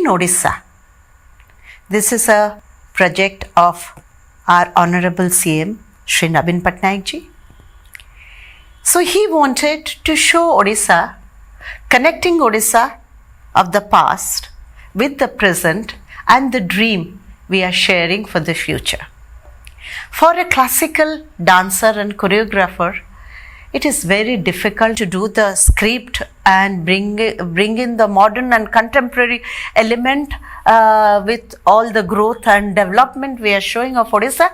in Odisha. This is a project of our Honorable CM, Shri Naveen Patnaik ji. So he wanted to show Odisha, connecting Odisha of the past with the present and the dream we are sharing for the future. For a classical dancer and choreographer, it is very difficult to do the script and bring in the modern and contemporary element with all the growth and development we are showing of Odisha.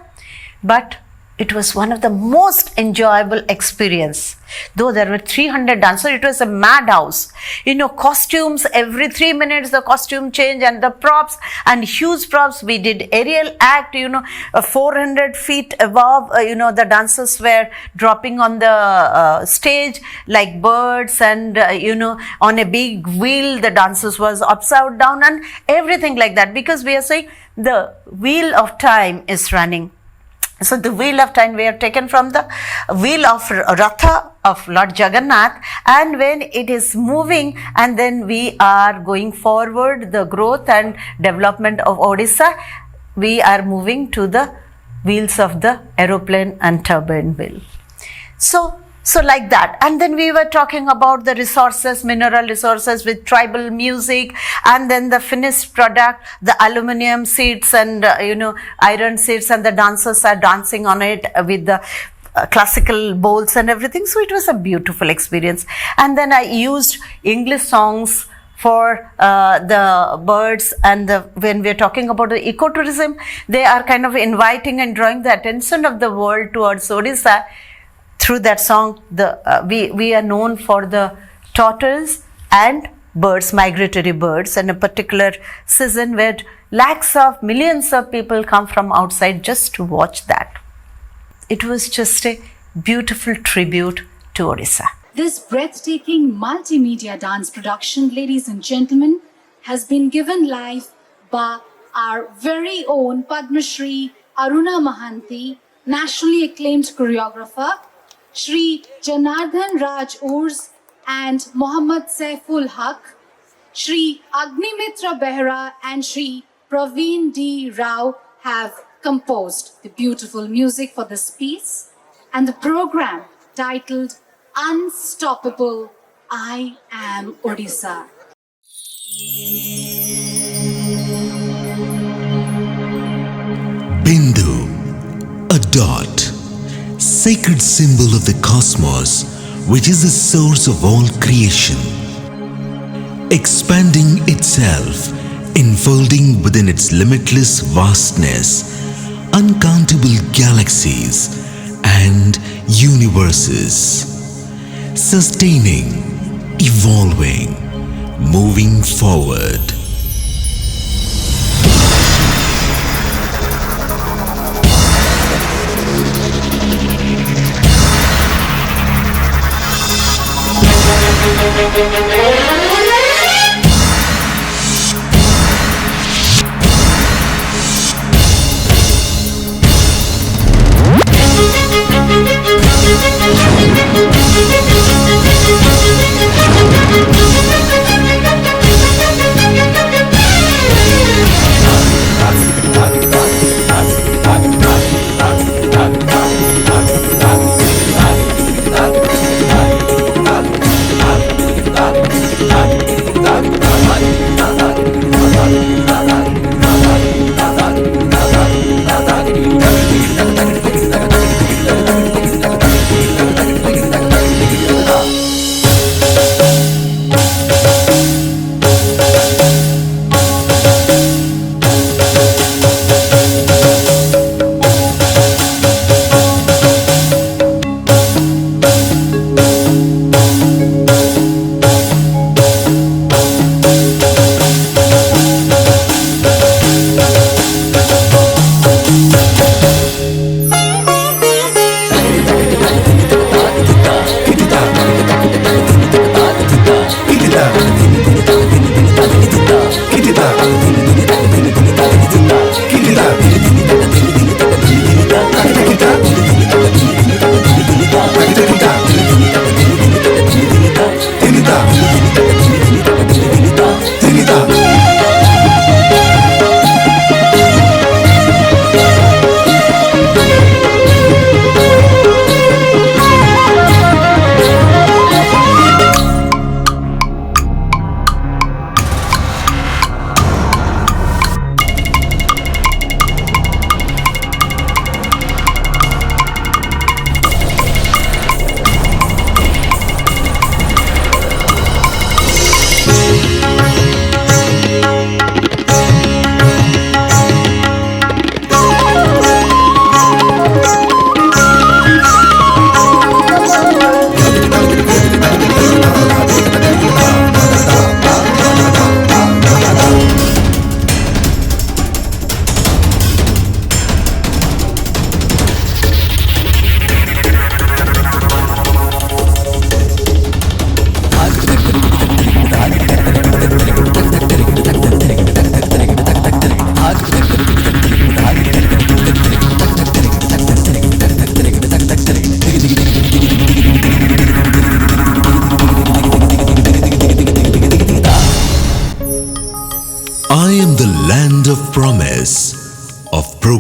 But it was one of the most enjoyable experience. Though there were 300 dancers, it was a madhouse. Costumes, every 3 minutes the costume change, and the props, and huge props. We did aerial act, 400 feet above, the dancers were dropping on the stage like birds, and, on a big wheel, the dancers was upside down and everything like that, because we are saying the wheel of time is running. So the wheel of time we have taken from the wheel of Ratha of Lord Jagannath, and when it is moving, and then we are going forward, the growth and development of Odisha, we are moving to the wheels of the aeroplane and turbine wheel. So like that. And then we were talking about the resources, mineral resources with tribal music, and then the finished product, the aluminum seats and, iron seats, and the dancers are dancing on it with the classical bowls and everything. So it was a beautiful experience. And then I used English songs for the birds, and when we're talking about the ecotourism, they are kind of inviting and drawing the attention of the world towards Odisha. Through that song, we are known for the tortoise and birds, migratory birds, and a particular season where millions of people come from outside just to watch that. It was just a beautiful tribute to Odisha. This breathtaking multimedia dance production, ladies and gentlemen, has been given life by our very own Padma Shri Aruna Mahanti, nationally acclaimed choreographer, Shri Janardhan Raj Urs and Mohammad Saiful Haq, Shri Agnimitra Behra and Shri Praveen D. Rao have composed the beautiful music for this piece, and the program titled Unstoppable, I Am Odisha. Bindu, a dot, sacred symbol of the cosmos, which is the source of all creation, expanding itself, enfolding within its limitless vastness uncountable galaxies and universes, sustaining, evolving, moving forward.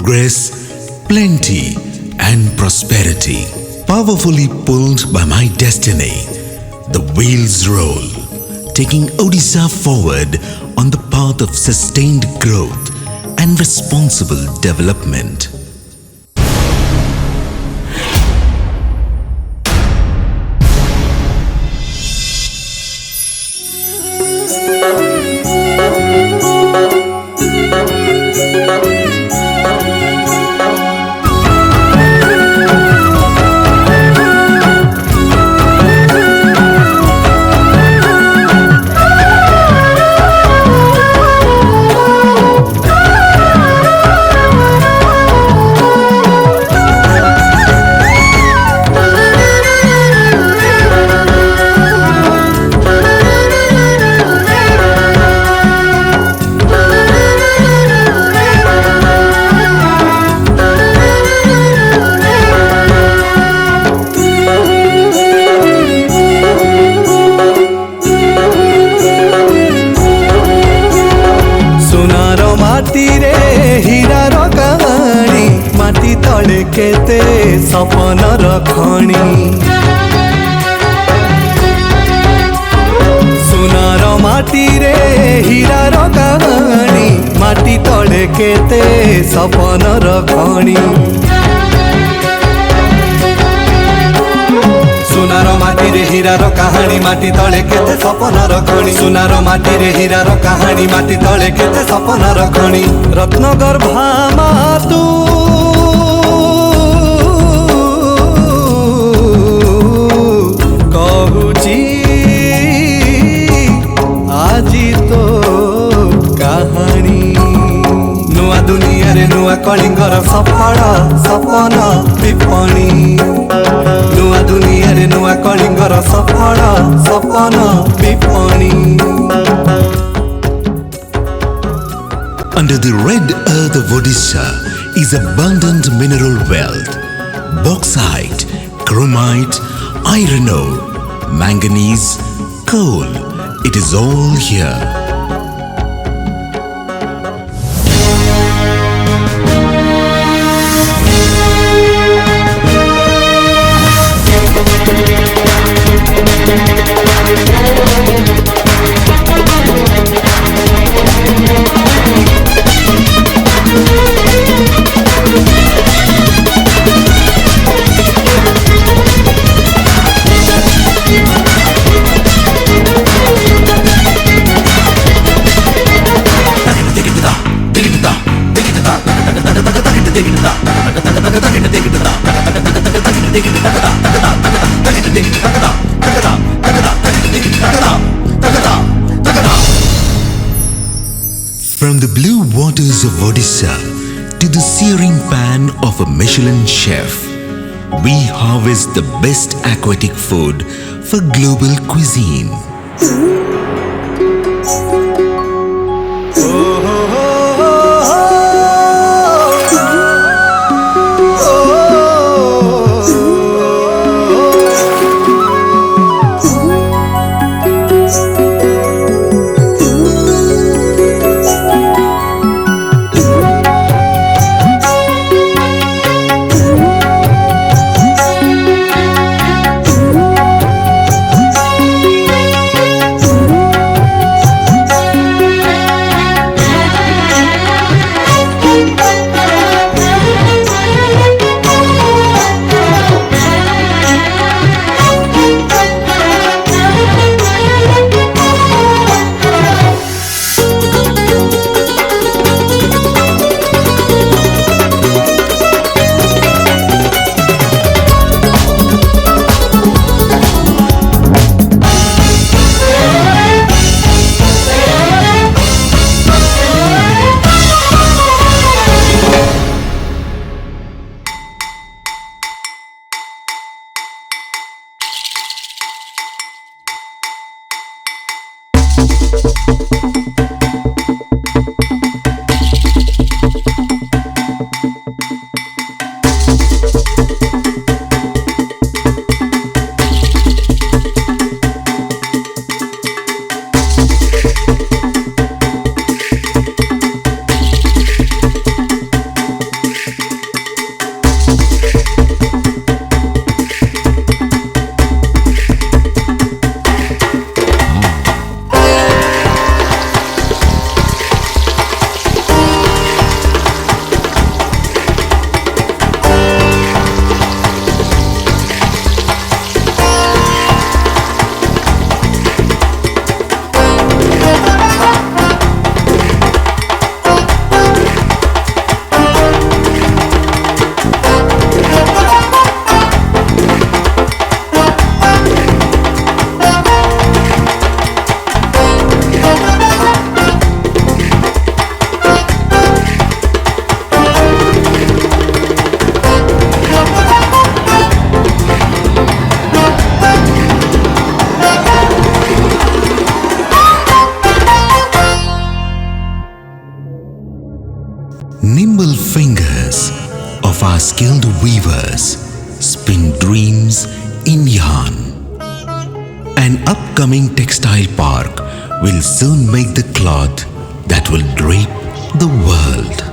progress, plenty, and prosperity. Powerfully pulled by my destiny, the wheels roll, taking Odisha forward on the path of sustained growth and responsible development. केते सपन रखणी सुनार माटी रे हीरार कहानी माटी तले केते सपन रखणी सुनार माटी रे हीरार कहानी माटी तले केते सपन रखणी सुनार माटी रे हीरार कहानी माटी तले केते सपन रखणी रत्न गर्भा तू आजी तो कहानी नुआ दुनिया रे नुआ कलिंगर सफल सपन विपणी नुआ दुनिया रे नुआ कलिंगर सफल सपन विपणी. Under the red earth of Odisha is abundant mineral wealth, bauxite, chromite, iron ore, manganese, coal. It is all here. From the blue waters of Odisha to the searing pan of a Michelin chef, we harvest the best aquatic food for global cuisine. Our skilled weavers spin dreams in yarn. An upcoming textile park will soon make the cloth that will drape the world.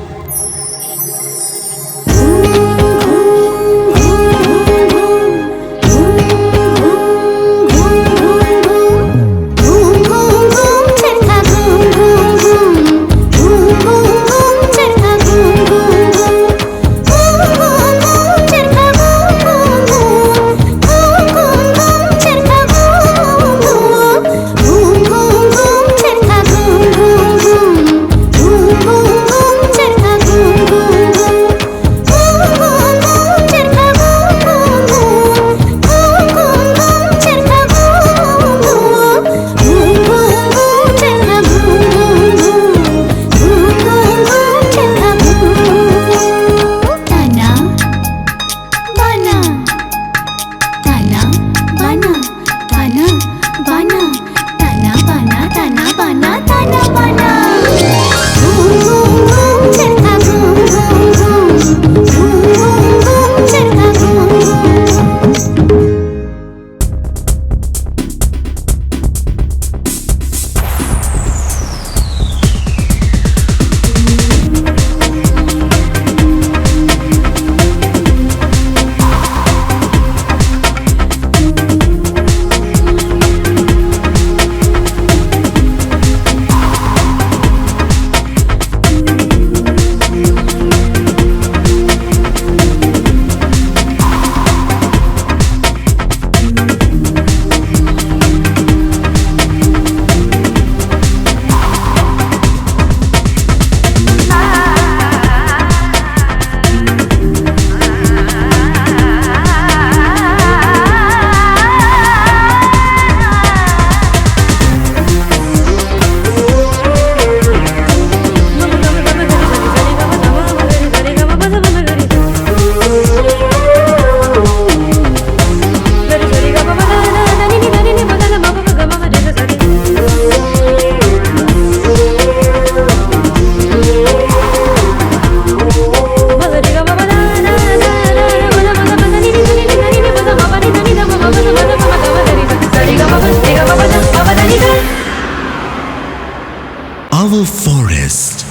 Our forests,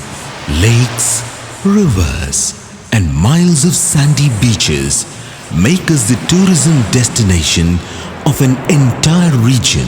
lakes, rivers, and miles of sandy beaches make us the tourism destination of an entire region.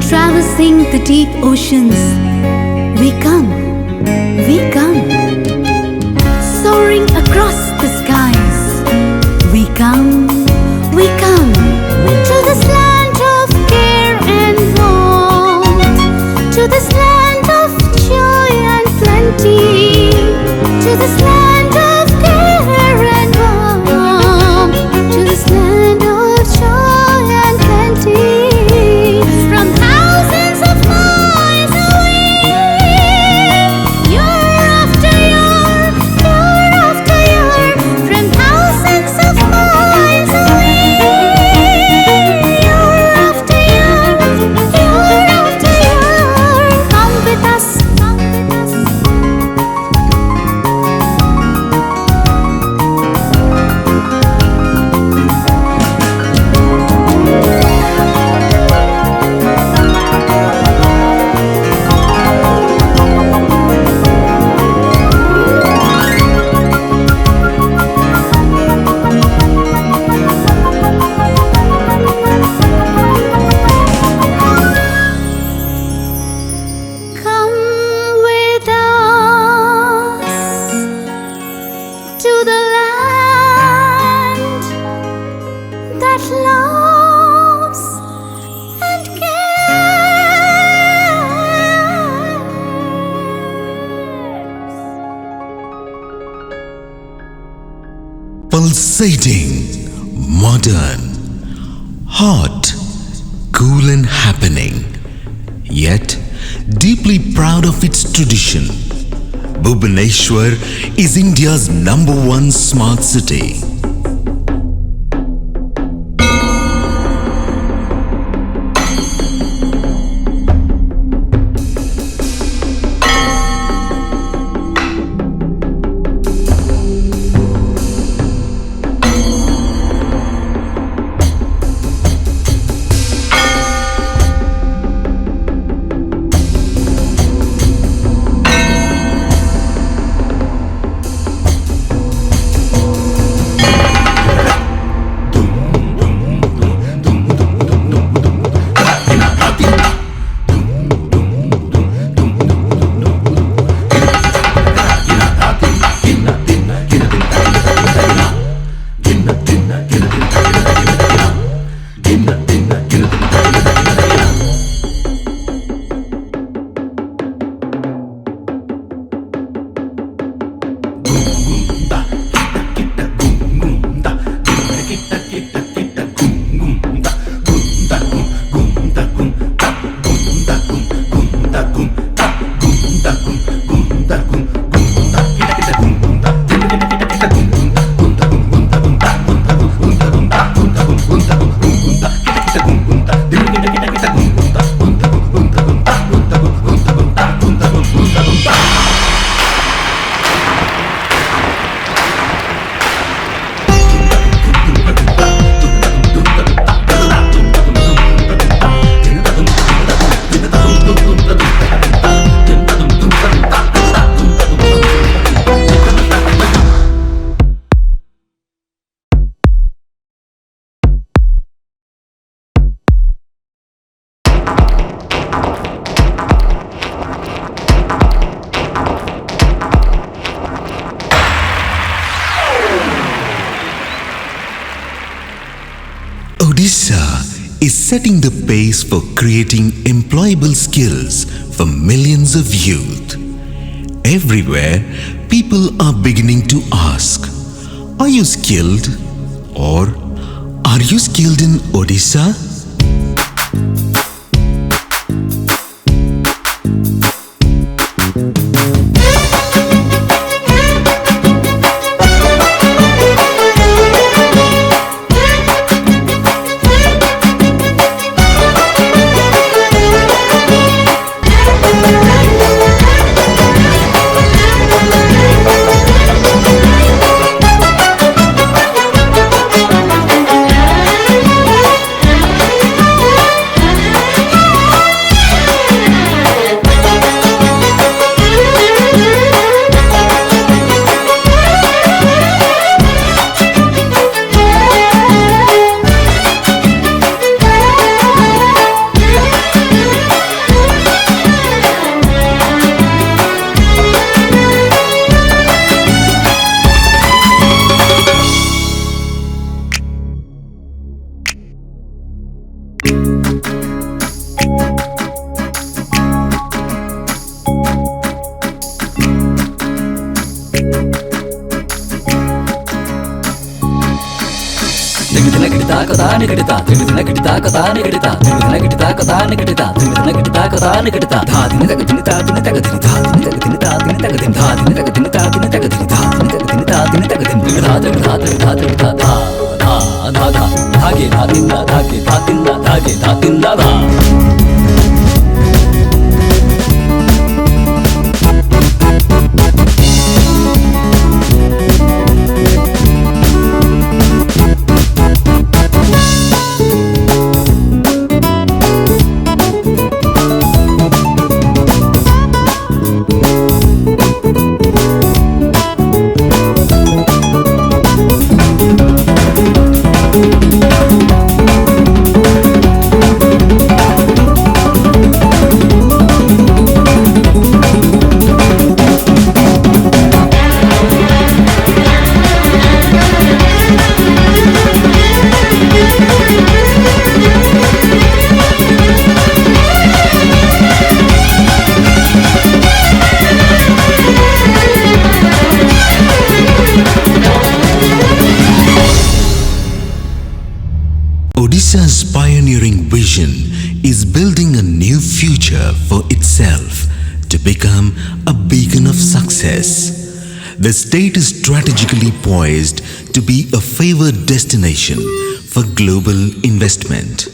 Traversing the deep oceans, we come, soaring across the skies, we come to this land of care and warmth, to this land of joy and plenty, to this land of care and warmth, to this land of joy and plenty. From thousands of miles away, pulsating, modern, hot, cool and happening, yet deeply proud of its tradition. Bhubaneswar is India's #1 smart city. Odisha is setting the pace for creating employable skills for millions of youth. Everywhere, people are beginning to ask, are you skilled? Or are you skilled in Odisha? Odisha's pioneering vision is building a new future for itself to become a beacon of success. The state is strategically poised to be a favored destination for global investment.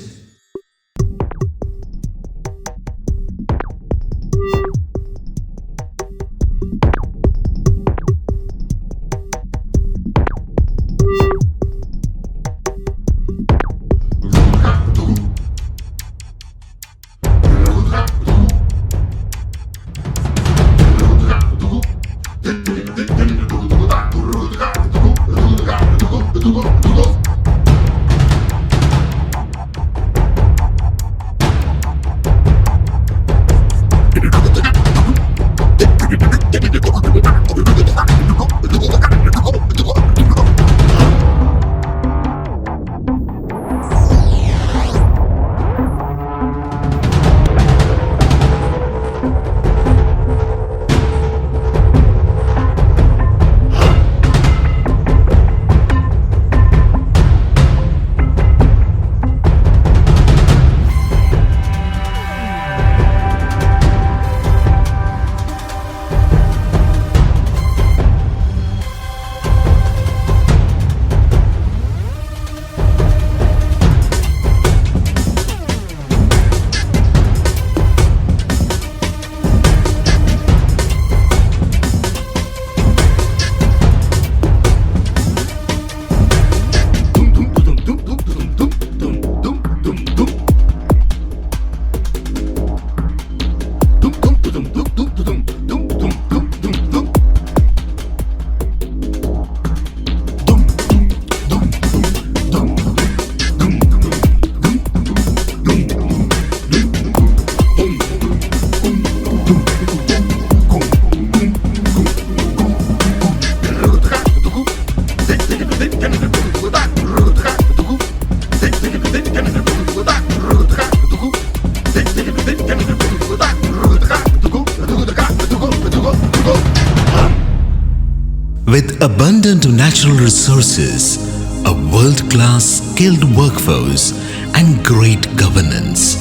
With abundant natural resources, a world-class skilled workforce and great governance,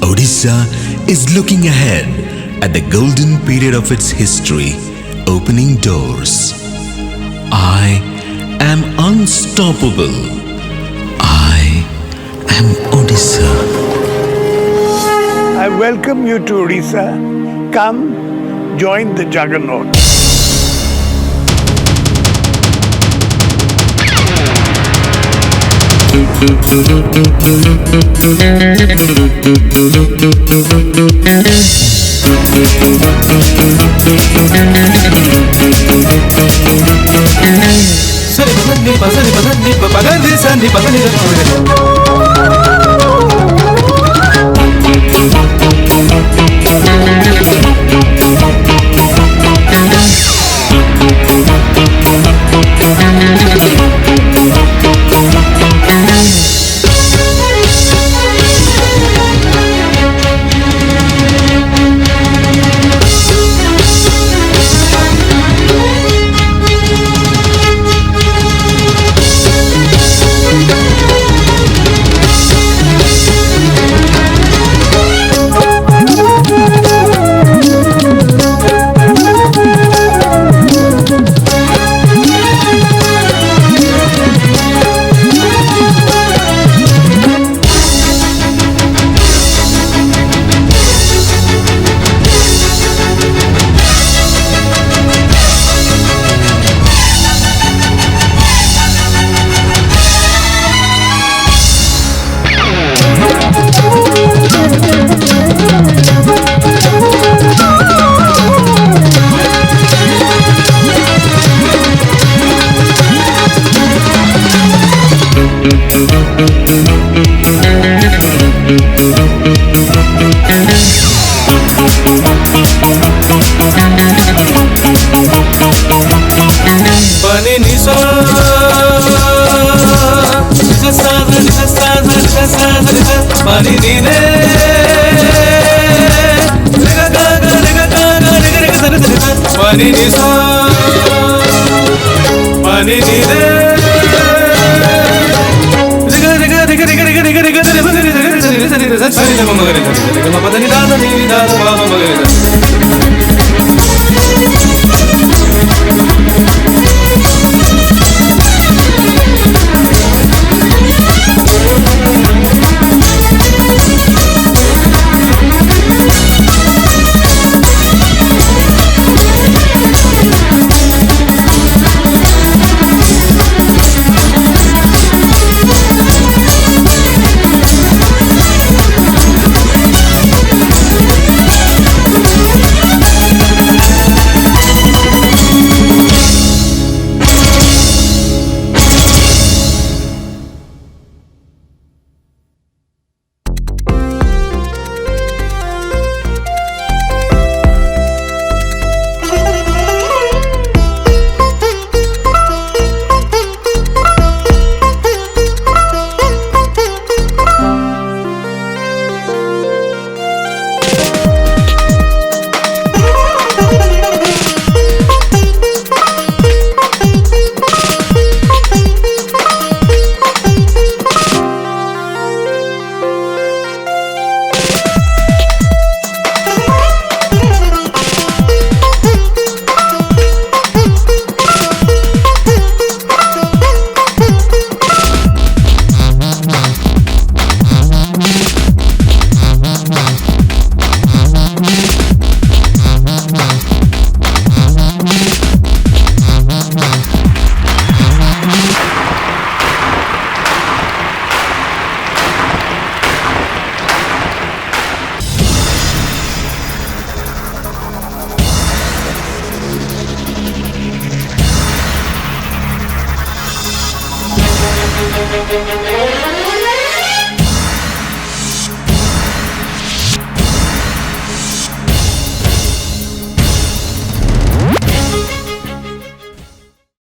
Odisha is looking ahead at the golden period of its history, opening doors. I am unstoppable. I am Odisha. I welcome you to Odisha. Come, join the juggernaut. Sani pasani pagandi sani pasani Pani nisa pani nine pani nisa pani nine సరి గమ మగరి సరి గమ పదని దాద నీ దాద పాప మగరి